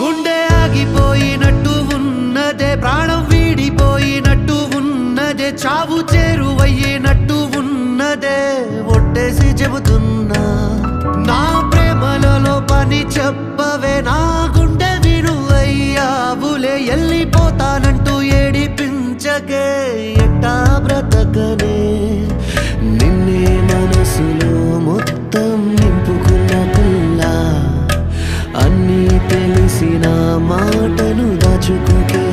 గుండె ఆగిపోయినట్టు ఉన్నదే, ప్రాణం వీడిపోయినట్టు ఉన్నదే, చావు చేరువయ్యినట్టు ఉన్నదే. ఒట్టేసి చెబుతున్నా నా ప్రేమలలో పని చెప్పవే, నా గుండె వినువయ్యావులే. వెళ్ళిపోతానంటూ ఏడిపించకే, ఎట్టా బ్రతకనే. నిన్నే మనసులో మొత్తం నింపుకున్న పిల్ల, అన్నీ తెలిసిన మాటలు దాచుకోకే.